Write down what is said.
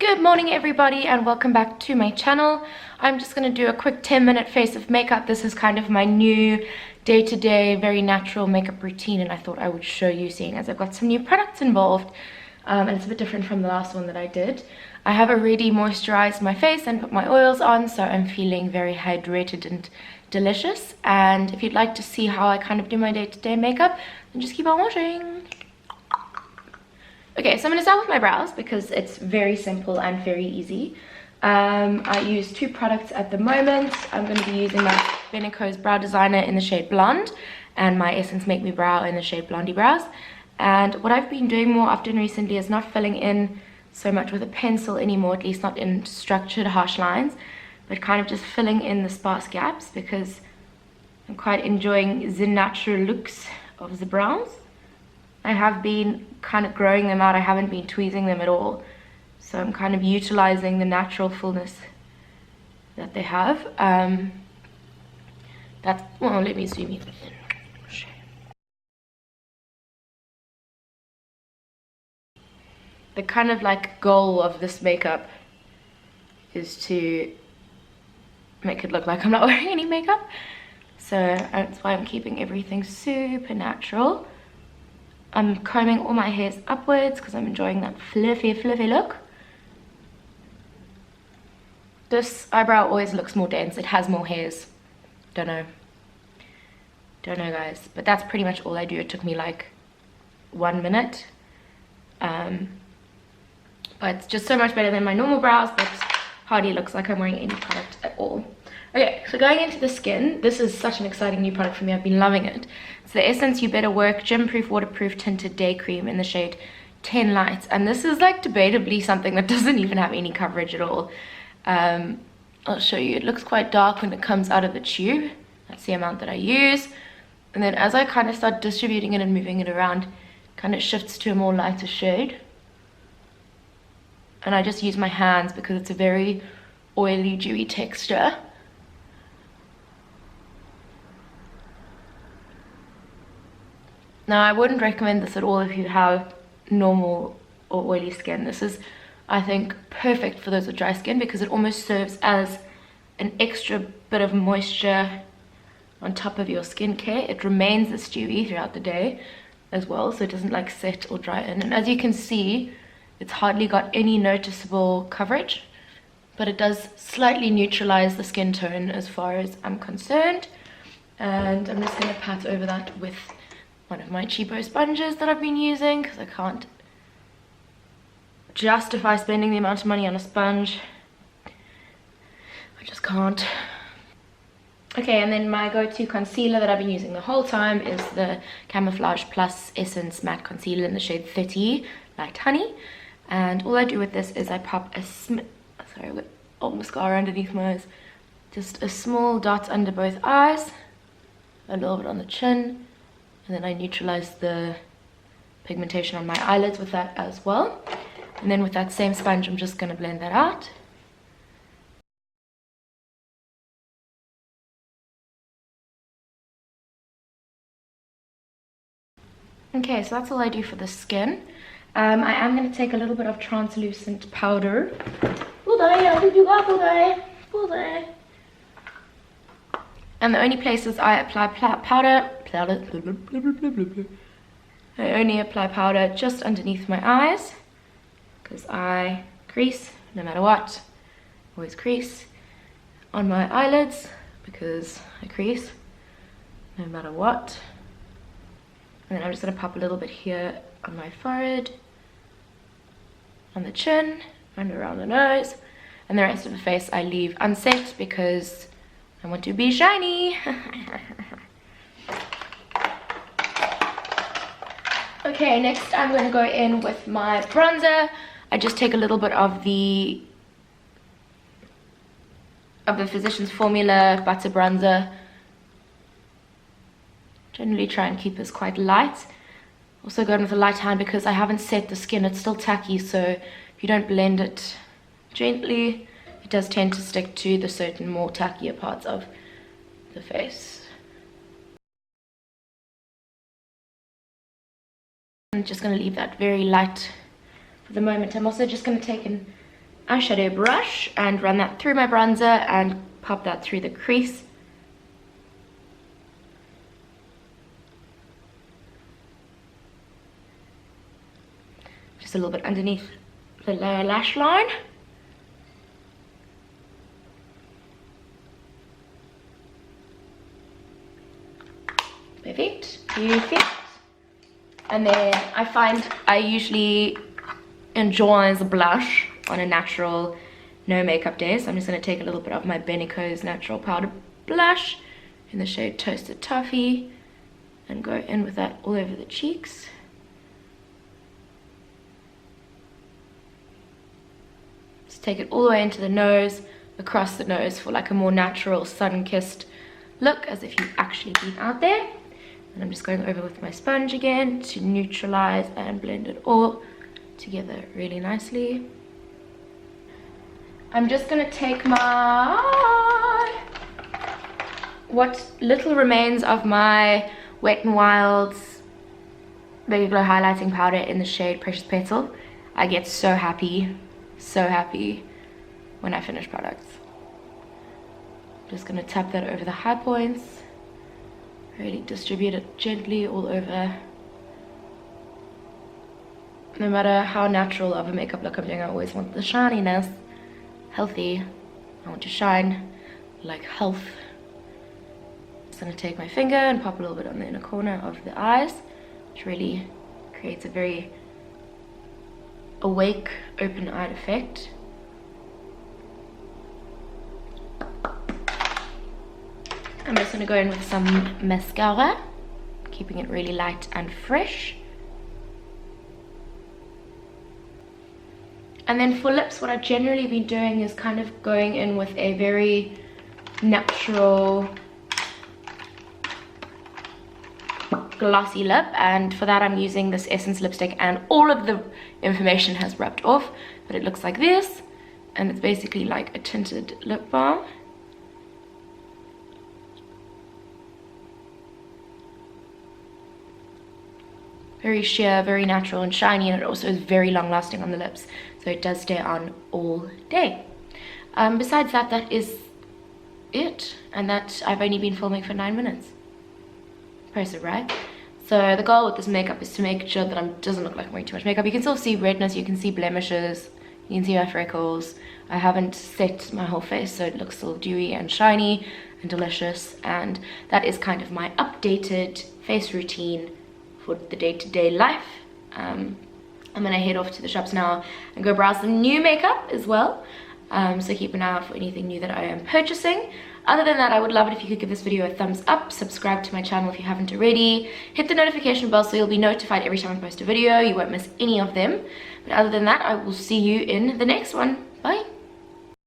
Good morning everybody and welcome back to my channel. I'm just going to do a quick 10-minute face of makeup. This is kind of my new day-to-day very natural makeup routine, and I thought I would show you, seeing as I've got some new products involved, and it's a bit different from the last one that I did. I have already moisturized my face and put my oils on, so I'm feeling very hydrated and delicious. And if you'd like to see how I kind of do my day-to-day makeup, then just keep on watching. Okay, so I'm going to start with my brows because it's very simple and very easy. I use two products at the moment. I'm going to be using my Benecos Brow Designer in the shade Blonde and my Essence Make Me Brow in the shade Blondie Brows. And what I've been doing more often recently is not filling in so much with a pencil anymore, at least not in structured harsh lines, but kind of just filling in the sparse gaps because I'm quite enjoying the natural looks of the brows. I have been kind of growing them out. I haven't been tweezing them at all. So I'm kind of utilizing the natural fullness that they have. Well, let me zoom in. The kind of like goal of this makeup is to make it look like I'm not wearing any makeup. So that's why I'm keeping everything super natural. I'm combing all my hairs upwards because I'm enjoying that fluffy look. This eyebrow always looks more dense. It has more hairs. Don't know guys, but that's pretty much all I do. It took me like 1 minute. But it's just so much better than my normal brows, but hardly looks like I'm wearing any product at all. Okay, so going into the skin, this is such an exciting new product for me. I've been loving it. It's the Essence You Better Work Gym Proof Waterproof Tinted Day Cream in the shade 10 Light. And this is like debatably something that doesn't even have any coverage at all. I'll show you. It looks quite dark when it comes out of the tube. That's the amount that I use. And then as I kind of start distributing it and moving it around, it kind of shifts to a more lighter shade. And I just use my hands because it's a very oily, dewy texture. Now, I wouldn't recommend this at all if you have normal or oily skin. This is, I think, perfect for those with dry skin because it almost serves as an extra bit of moisture on top of your skincare. It remains this dewy throughout the day as well, so it doesn't like set or dry in. And as you can see, it's hardly got any noticeable coverage, but it does slightly neutralize the skin tone as far as I'm concerned. And I'm just going to pat over that with one of my cheapo sponges that I've been using because I can't justify spending the amount of money on a sponge. I just can't. Okay, and then my go-to concealer that I've been using the whole time is the Camouflage Plus Essence Matte Concealer in the shade 30 Light Honey. And all I do with this is I pop sorry, I've got old mascara underneath my eyes. Just a small dot under both eyes, a little bit on the chin, and then I neutralize the pigmentation on my eyelids with that as well. And then with that same sponge, I'm just going to blend that out. Okay, so that's all I do for the skin. I am going to take a little bit of translucent powder. And the only places I apply powder, I only apply powder just underneath my eyes because I crease no matter what. Always crease on my eyelids because I crease no matter what. And then I'm just going to pop a little bit here on my forehead, on the chin, and around the nose. And the rest of the face I leave unset because I want to be shiny. Okay, next I'm going to go in with my bronzer. I just take a little bit of the Physicians Formula Butter Bronzer. Generally try and keep this quite light. Also going with a light hand because I haven't set the skin. It's still tacky, so if you don't blend it gently, it does tend to stick to the certain more tackier parts of the face. I'm just going to leave that very light for the moment. I'm also just going to take and eyeshadow brush and run that through my bronzer and pop that through the crease. Just a little bit underneath the lower lash line. Perfect. And then I find I usually enjoy the blush on a natural no makeup day, so I'm just going to take a little bit of my Benecos natural powder blush in the shade Toasted Toffee and go in with that all over the cheeks. Just take it all the way into the nose, across the nose for like a more natural sun-kissed look, as if you've actually been out there. And I'm just going over with my sponge again to neutralize and blend it all together really nicely. I'm just going to take what little remains of my Wet n Wild's Megaglo highlighting powder in the shade Precious Petal. I get so happy when I finish products. I'm just going to tap that over the high points. Really distribute it gently all over. No matter how natural of a makeup look I'm doing, I always want the shininess. Healthy. I want to shine like health. Just going to take my finger and pop a little bit on the inner corner of the eyes, which really creates a very awake, open-eyed effect. I'm just going to go in with some mascara, keeping it really light and fresh. And then for lips, what I've generally been doing is kind of going in with a very natural glossy lip, and for that I'm using this Essence lipstick, and all of the information has rubbed off, but it looks like this, and it's basically like a tinted lip balm. Very sheer, very natural and shiny, and it also is very long lasting on the lips, so it does stay on all day. Besides that, that is it, and that I've only been filming for 9 minutes. Impressive, right? So the goal with this makeup is to make sure that it doesn't look like I'm wearing too much makeup. You can still see redness, you can see blemishes, you can see my freckles. I haven't set my whole face, so it looks still dewy and shiny and delicious, and that is kind of my updated face routine for the day-to-day life. I'm gonna head off to the shops now and go browse some new makeup as well, so keep an eye out for anything new that I am purchasing. Other than that, I would love it if you could give this video a thumbs up, subscribe to my channel if you haven't already, hit the notification bell so you'll be notified every time I post a video, you won't miss any of them. But other than that, I will see you in the next one. Bye.